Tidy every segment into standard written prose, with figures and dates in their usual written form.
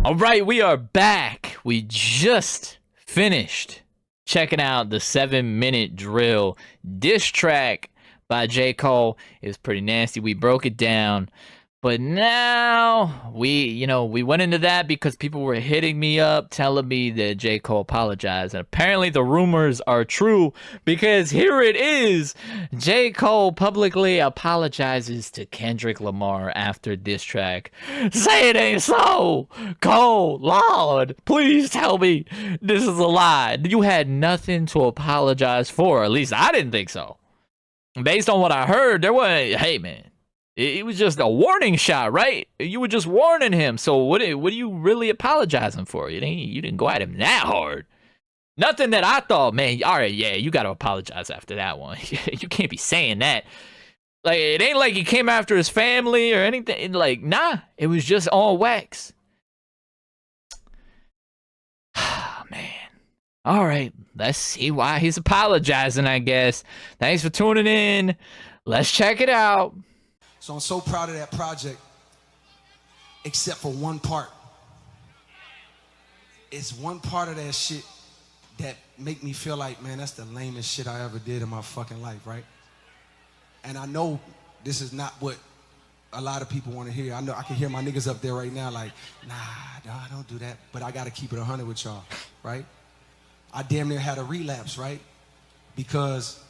All right, we are back. We just finished checking out the 7-minute drill diss track by J. Cole. It was pretty nasty. We broke it down. But now we went into that because people were hitting me up telling me that J. Cole apologized. And apparently the rumors are true because here it is. J. Cole publicly apologizes to Kendrick Lamar after diss track. Say it ain't so. Cole, Lord, please tell me this is a lie. You had nothing to apologize for. At least I didn't think so. Based on what I heard, there wasn't, hey man. It was just a warning shot, right? You were just warning him. So what are you really apologizing for? You didn't go at him that hard. Nothing that I thought, man, all right, yeah, you got to apologize after that one. You can't be saying that. Like, it ain't like he came after his family or anything. Like, nah, it was just all wax. Man. All right, let's see why he's apologizing, I guess. Thanks for tuning in. Let's check it out. So I'm so proud of that project, except for one part. It's one part of that shit that make me feel like, man, that's the lamest shit I ever did in my fucking life, right? And I know this is not what a lot of people want to hear. I know I can hear my niggas up there right now like, nah, don't do that. But I got to keep it 100 with y'all, right? I damn near had a relapse, right? Because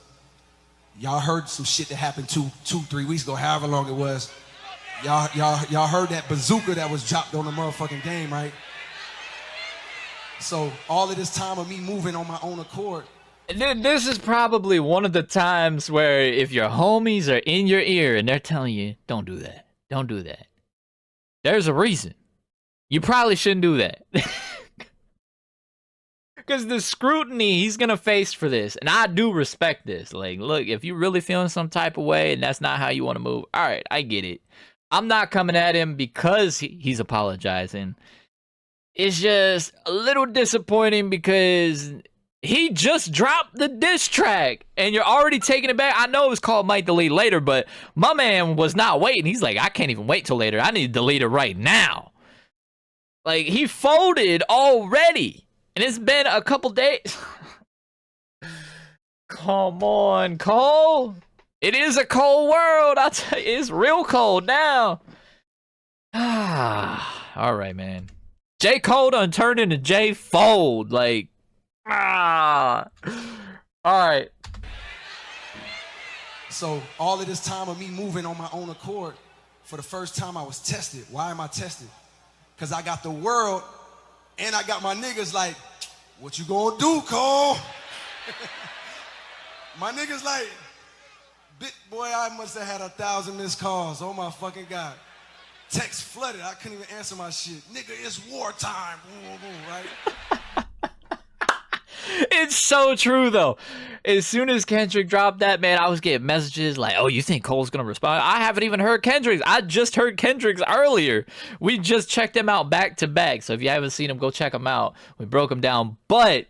y'all heard some shit that happened 3 weeks ago, however long it was. Y'all heard that bazooka that was dropped on the motherfucking game, right? So all of this time of me moving on my own accord. This is probably one of the times where if your homies are in your ear and they're telling you, don't do that, don't do that. There's a reason. You probably shouldn't do that. Because the scrutiny he's going to face for this, and I do respect this. Like, look, if you're really feeling some type of way and that's not how you want to move, all right, I get it. I'm not coming at him because he's apologizing. It's just a little disappointing because he just dropped the diss track, and you're already taking it back. I know it was called Might Delete Later, but my man was not waiting. He's like, I can't even wait till later. I need to delete it right now. Like, he folded already. And it's been a couple days. Come on, Cole. It is a cold world. I'll tell you, it's real cold now. All right, man. J. Cole done turned into J. Fold. Like, All right. So all of this time of me moving on my own accord, for the first time I was tested. Why am I tested? Because I got the world and I got my niggas like, what you gonna do, Cole? My niggas like, boy, I must have had 1,000 missed calls. Oh my fucking God. Text flooded, I couldn't even answer my shit. Nigga, it's wartime, right? It's so true, though. As soon as Kendrick dropped that, man, I was getting messages like, oh, you think Cole's going to respond? I haven't even heard Kendrick's. I just heard Kendrick's earlier. We just checked him out back to back. So if you haven't seen him, go check him out. We broke him down. But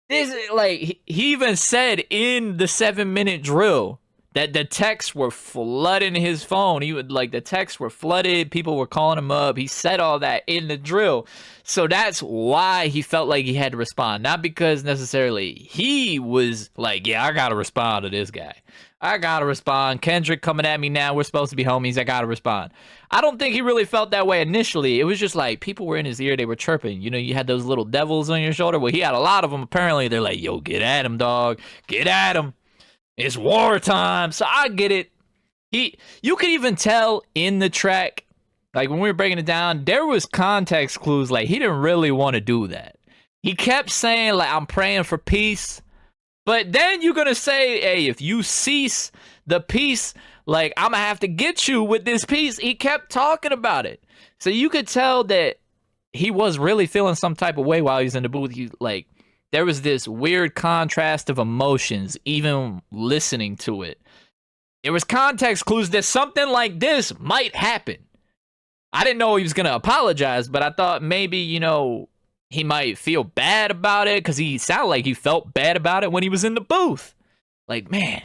this, like, he even said in the 7-minute drill that the texts were flooding his phone. He would, like, the texts were flooded. People were calling him up. He said all that in the drill. So that's why he felt like he had to respond. Not because necessarily he was like, yeah, I got to respond to this guy. I got to respond. Kendrick coming at me now. We're supposed to be homies. I got to respond. I don't think he really felt that way initially. It was just like people were in his ear. They were chirping. You know, you had those little devils on your shoulder. Well, he had a lot of them. Apparently, they're like, yo, get at him, dog. Get at him. It's wartime. So I get it. You could even tell in the track, like when we were breaking it down, there was context clues. Like he didn't really want to do that. He kept saying like, I'm praying for peace. But then you're going to say, hey, if you cease the peace, like I'm going to have to get you with this peace. He kept talking about it. So you could tell that he was really feeling some type of way while he was in the booth. He like, there was this weird contrast of emotions, even listening to it. There was context clues that something like this might happen. I didn't know he was going to apologize, but I thought maybe, you know, he might feel bad about it because he sounded like he felt bad about it when he was in the booth. Like, man,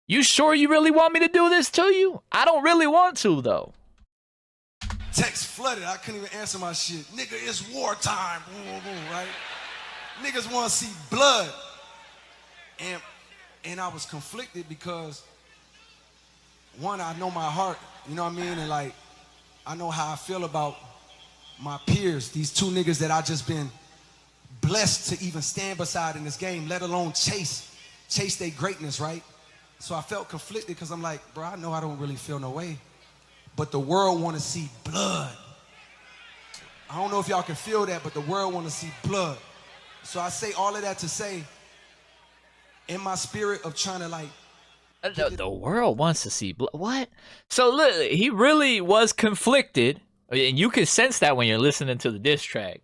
you sure you really want me to do this to you? I don't really want to, though. text flooded. I couldn't even answer my shit. Nigga, it's wartime. Boom, boom, boom, right? Niggas want to see blood. And I was conflicted because, one, I know my heart, you know what I mean? And like, I know how I feel about my peers, these two niggas that I just been blessed to even stand beside in this game, let alone chase their greatness, right? So I felt conflicted because I'm like, bro, I know I don't really feel no way, but the world want to see blood. I don't know if y'all can feel that, but the world want to see blood. So I say all of that to say, in my spirit of trying to like, the world wants to see blood. What? So look, he really was conflicted, and you can sense that when you're listening to the diss track.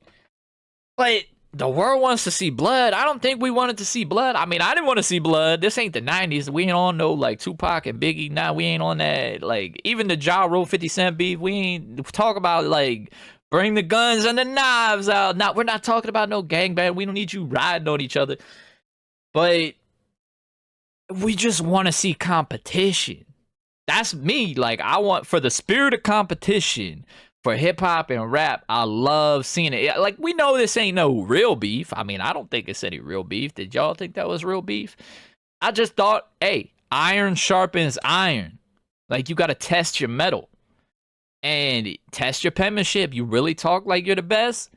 But the world wants to see blood. I don't think we wanted to see blood. I mean, I didn't want to see blood. This ain't the 90s. We ain't on no like Tupac and Biggie. Nah, we ain't on that. Like even the Ja Rule 50 Cent beef. We ain't talk about like bring the guns and the knives out. Now we're not talking about no gangbang. We don't need you riding on each other. But we just want to see competition. That's me. Like I want for the spirit of competition. For hip-hop and rap, I love seeing it. Like, we know this ain't no real beef. I mean, I don't think it's any real beef. Did y'all think that was real beef? I just thought, hey, iron sharpens iron. Like, you got to test your metal. And test your penmanship. You really talk like you're the best?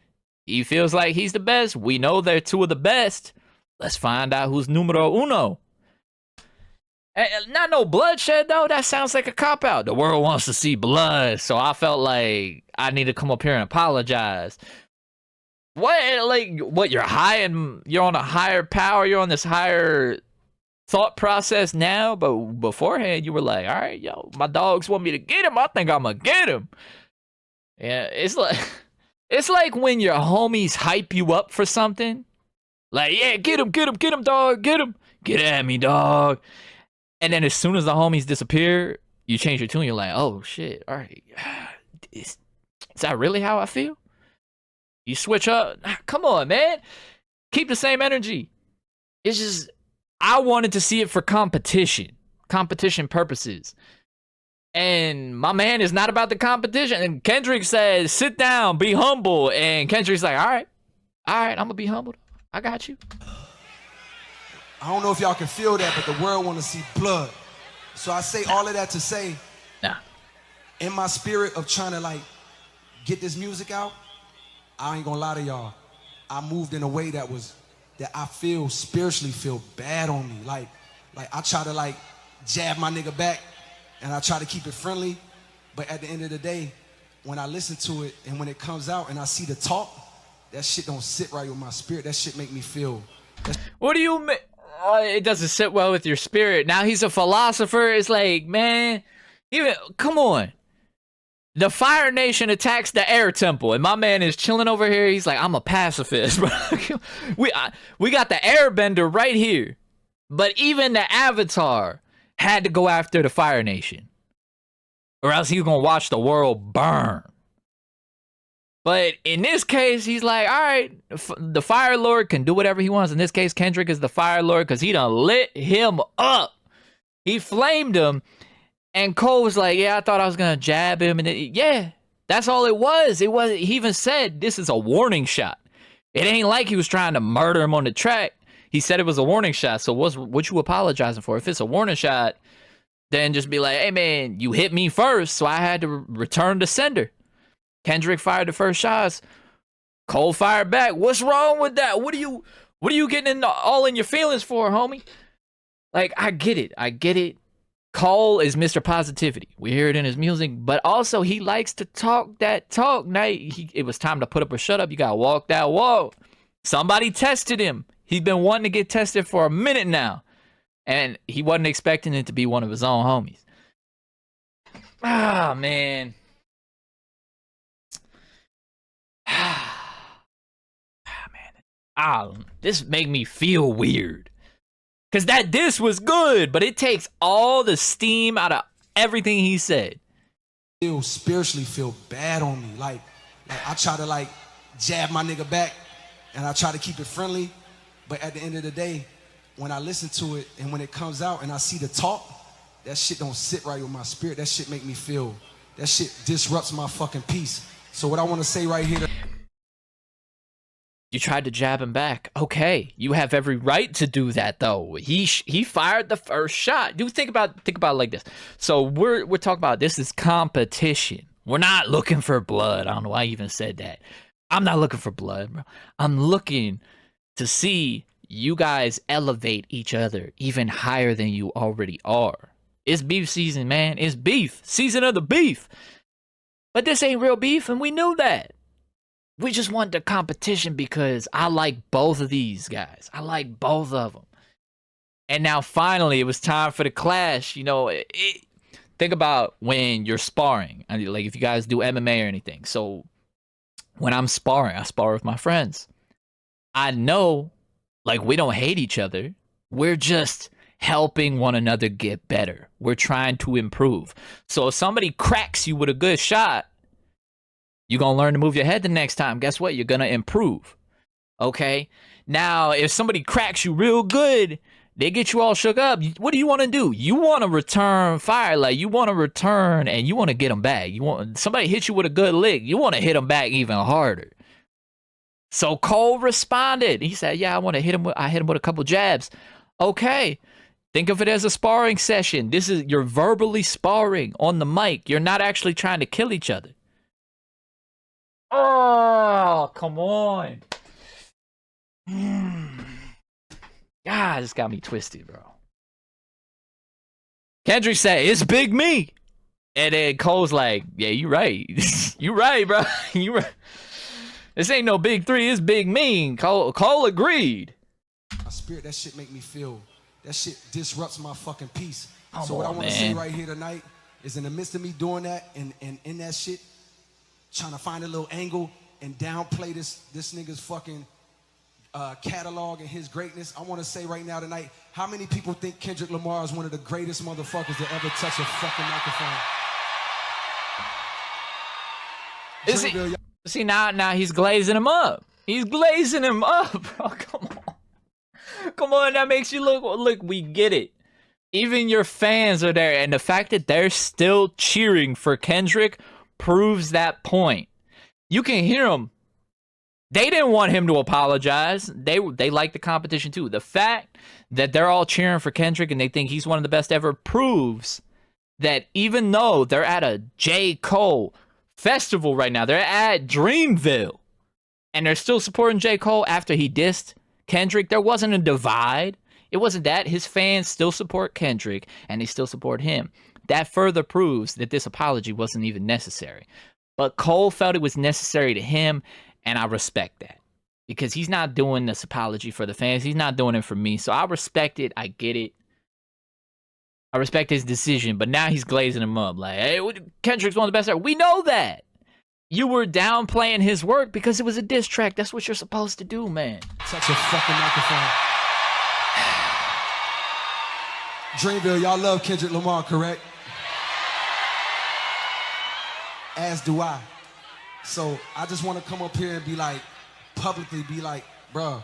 He feels like he's the best. We know they're two of the best. Let's find out who's numero uno. Not no bloodshed, though. That sounds like a cop-out. The world wants to see blood, so I felt like I need to come up here and apologize. What? Like, what? You're high and you're on a higher power? You're on this higher thought process now? But beforehand, you were like, all right, yo, my dogs want me to get him. I think I'm going to get him. Yeah, it's like when your homies hype you up for something. Like, yeah, get him, dog, get him. Get at me, dog. And then as soon as the homies disappear, you change your tune. You're like, oh, shit. All right. Is that really how I feel? You switch up. Come on, man. Keep the same energy. It's just, I wanted to see it for competition purposes. And my man is not about the competition. And Kendrick says, sit down, be humble. And Kendrick's like, all right, I'm going to be humbled. I got you. I don't know if y'all can feel that, but the world want to see blood. So I say all of that to say, in my spirit of trying to like get this music out, I ain't gonna lie to y'all. I moved in a way that I feel spiritually feel bad on me. Like I try to like jab my nigga back and I try to keep it friendly. But at the end of the day, when I listen to it and when it comes out and I see the talk, that shit don't sit right with my spirit. That shit make me feel. What do you mean? It doesn't sit well with your spirit. Now he's a philosopher. It's like, man, come on. The Fire Nation attacks the Air Temple, and my man is chilling over here. He's like, I'm a pacifist, bro. we got the Airbender right here. But even the Avatar had to go after the Fire Nation, or else he was gonna watch the world burn. But in this case, he's like, all right, the Fire Lord can do whatever he wants. In this case, Kendrick is the Fire Lord because he done lit him up. He flamed him. And Cole was like, yeah, I thought I was going to jab him. And yeah, that's all it was. He even said, this is a warning shot. It ain't like he was trying to murder him on the track. He said it was a warning shot. So what you apologizing for? If it's a warning shot, then just be like, hey, man, you hit me first, so I had to return the sender. Kendrick fired the first shots. Cole fired back. What's wrong with that? What are you getting all in your feelings for, homie? Like, I get it. Cole is Mr. Positivity. We hear it in his music, but also he likes to talk that talk. Now it was time to put up or shut up. You gotta walk that walk. Somebody tested him. He's been wanting to get tested for a minute now, and he wasn't expecting it to be one of his own homies. Ah, man. This make me feel weird. Because that diss was good, but it takes all the steam out of everything he said. Spiritually feel bad on me. Like I try to like jab my nigga back and I try to keep it friendly. But at the end of the day, when I listen to it and when it comes out and I see the talk, that shit don't sit right with my spirit. That shit make me feel that shit disrupts my fucking peace. So what I want to say right here. You tried to jab him back. Okay, you have every right to do that, though. He fired the first shot. You think about it like this. So we're talking about this is competition. We're not looking for blood. I don't know why I even said that. I'm not looking for blood, bro. I'm looking to see you guys elevate each other even higher than you already are. It's beef season, man. It's beef. Season of the beef. But this ain't real beef, and we knew that. We just want the competition because I like both of these guys. I like both of them. And now finally it was time for the clash. You know, think about when you're sparring. I mean, like if you guys do MMA or anything. So when I'm sparring, I spar with my friends. I know, like, we don't hate each other. We're just helping one another get better. We're trying to improve. So if somebody cracks you with a good shot, you're going to learn to move your head the next time. Guess what? You're going to improve. Okay? Now, if somebody cracks you real good, they get you all shook up. What do you want to do? You want to return fire. Like, you want to return and you want to get them back. You want somebody hit you with a good lick. You want to hit them back even harder. So Cole responded. He said, yeah, I hit him with a couple jabs. Okay. Think of it as a sparring session. You're verbally sparring on the mic. You're not actually trying to kill each other. Oh, come on. God, this got me twisted, bro. Kendrick said, it's big me. And then Cole's like, yeah, you right. You right, bro. You right. This ain't no big three, it's big me. Cole agreed. My spirit, that shit make me feel, that shit disrupts my fucking peace. Come so what on, I want to say right here tonight is in the midst of me doing that and in that shit, trying to find a little angle and downplay this nigga's fucking catalog and his greatness. I want to say right now tonight, how many people think Kendrick Lamar is one of the greatest motherfuckers to ever touch a fucking microphone? See, now he's glazing him up. He's glazing him up, bro. Come on. Come on, that makes you look, we get it. Even your fans are there, and the fact that they're still cheering for Kendrick proves that point. You can hear them. They didn't want him to apologize. They like the competition too. The fact that they're all cheering for Kendrick and they think he's one of the best ever proves that even though they're at a J. Cole festival right now, they're at Dreamville, and they're still supporting J. Cole after he dissed Kendrick. There wasn't a divide. It wasn't that. His fans still support Kendrick, and they still support him. That further proves that this apology wasn't even necessary. But Cole felt it was necessary to him, and I respect that. Because he's not doing this apology for the fans. He's not doing it for me. So I respect it. I get it. I respect his decision, but now he's glazing him up. Like, hey, Kendrick's one of the best ever. We know that. You were downplaying his work because it was a diss track. That's what you're supposed to do, man. Such a fucking microphone. Dreamville, y'all love Kendrick Lamar, correct? As do I. So I just want to come up here and be like, publicly be like, bruh,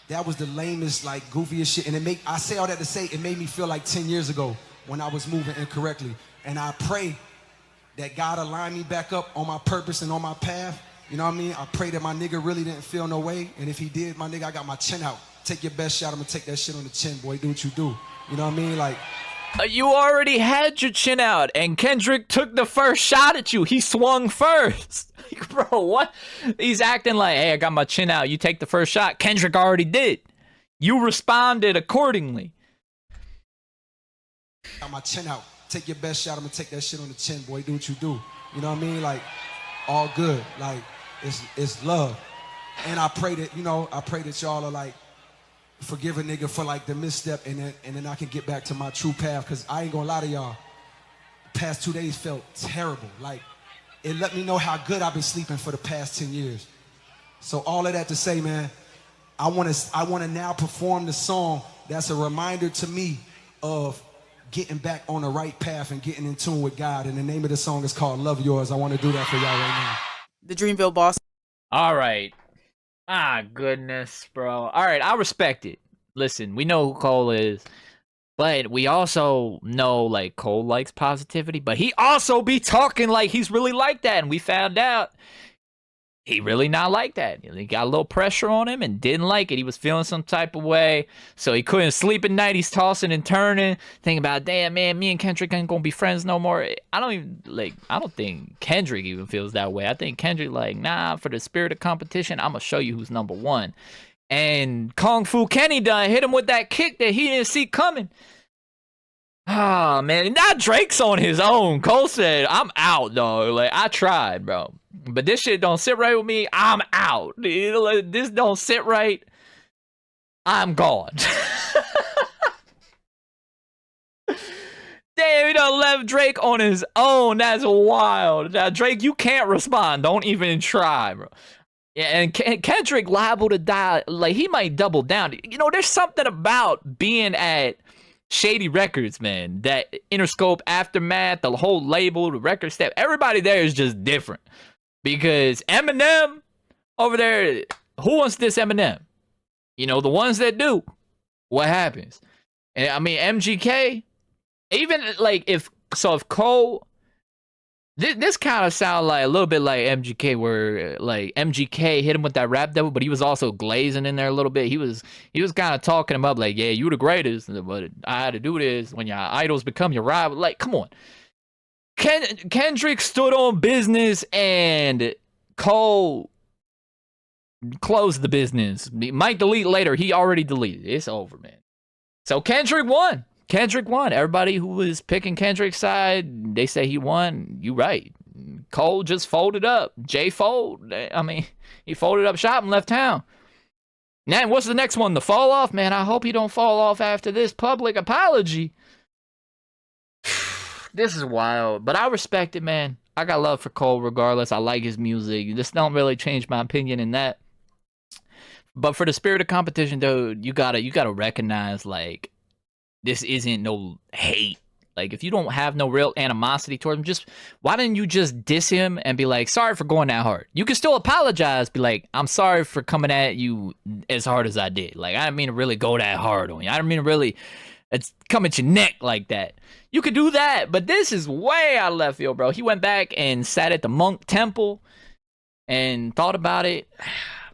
that was the lamest, like, goofiest shit. And I say all that to say, it made me feel like 10 years ago when I was moving incorrectly. And I pray that God align me back up on my purpose and on my path. You know what I mean? I pray that my nigga really didn't feel no way. And if he did, my nigga, I got my chin out. Take your best shot. I'm gonna take that shit on the chin, boy. Do what you do. You know what I mean? Like, you already had your chin out, and Kendrick took the first shot at you. He swung first. Bro, what? He's acting like, hey, I got my chin out. You take the first shot. Kendrick already did. You responded accordingly. Got my chin out. Take your best shot. I'm gonna take that shit on the chin, boy. Do what you do. You know what I mean? Like, all good. Like, it's love. And I pray that, I pray that y'all are like, forgive a nigga for like the misstep, and then I can get back to my true path. Cause I ain't gonna lie to y'all. The past 2 days felt terrible. Like, it let me know how good I've been sleeping for the past 10 years. So all of that to say, man, I wanna now perform the song that's a reminder to me of getting back on the right path and getting in tune with God. And the name of the song is called Love Yours. I wanna do that for y'all right now. The Dreamville boss. All right. Ah, goodness, bro. All right, I respect it. Listen, we know who Cole is. But we also know like Cole likes positivity, but he also be talking like he's really like that, and we found out he really not like that. He got a little pressure on him and didn't like it. He was feeling some type of way, so he couldn't sleep at night. He's tossing and turning, thinking about, damn man, me and Kendrick ain't gonna be friends no more. I don't think Kendrick even feels that way. I think Kendrick like, nah, for the spirit of competition, I'm gonna show you who's number one. And Kung Fu Kenny done hit him with that kick that he didn't see coming. Ah, man, now Drake's on his own. Cole said, I'm out, dog. Like, I tried, bro. But this shit don't sit right with me. I'm out. This don't sit right. I'm gone. Damn, he done left Drake on his own. That's wild. Now, Drake, you can't respond. Don't even try, bro. Yeah, and Kendrick liable to die. Like, he might double down. You know, there's something about being at Shady Records, man. That Interscope, Aftermath, the whole label, the record step. Everybody there is just different. Because Eminem over there, who wants this Eminem? You know, the ones that do, what happens? And I mean, MGK, even like if Cole, this kind of sound like a little bit like MGK, where like MGK hit him with that rap devil, but he was also glazing in there a little bit. He was kind of talking him up like, yeah, you the greatest, but I had to do this when your idols become your rival. Like, come on. Kendrick stood on business and Cole closed the business. Might delete later. He already deleted. It's over, man. So Kendrick won. Kendrick won. Everybody who was picking Kendrick's side, they say he won. You right. Cole just folded up. J-fold. I mean, he folded up shop and left town. Now, what's the next one? The fall off? Man, I hope he don't fall off after this public apology. This is wild, but I respect it, man. I got love for Cole regardless. I like his music. This don't really change my opinion in that. But for the spirit of competition, though, you gotta recognize, like, this isn't no hate. Like, if you don't have no real animosity towards him, why didn't you just diss him and be like, sorry for going that hard? You can still apologize, be like, I'm sorry for coming at you as hard as I did. Like, I didn't mean to really go that hard on you. I didn't mean to really come at your neck like that. You could do that, but this is way out of left field, bro. He went back and sat at the monk temple and thought about it.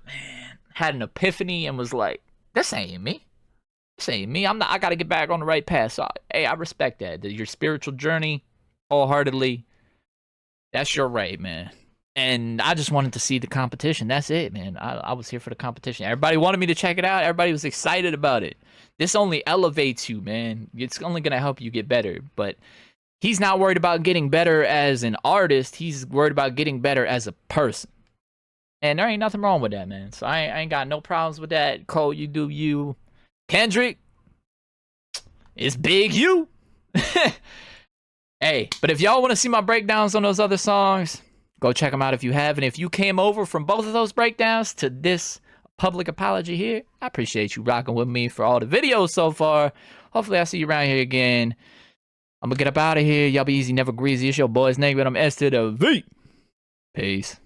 Man, had an epiphany and was like, this ain't me. This ain't me. I gotta get back on the right path. So, hey, I respect that. Your spiritual journey, wholeheartedly, that's your right, man. And I just wanted to see the competition. That's it, man. I was here for the competition. Everybody wanted me to check it out. Everybody was excited about it. This only elevates you, man. It's only going to help you get better. But he's not worried about getting better as an artist. He's worried about getting better as a person. And there ain't nothing wrong with that, man. So I ain't got no problems with that. Cole, you do you. Kendrick, it's big you. Hey, but if y'all want to see my breakdowns on those other songs, go check them out if you have. And if you came over from both of those breakdowns to this public apology here, I appreciate you rocking with me for all the videos so far. Hopefully I see you around here again. I'm gonna get up out of here. Y'all be easy, never greasy. It's your boy's name, but I'm S to the V. Peace.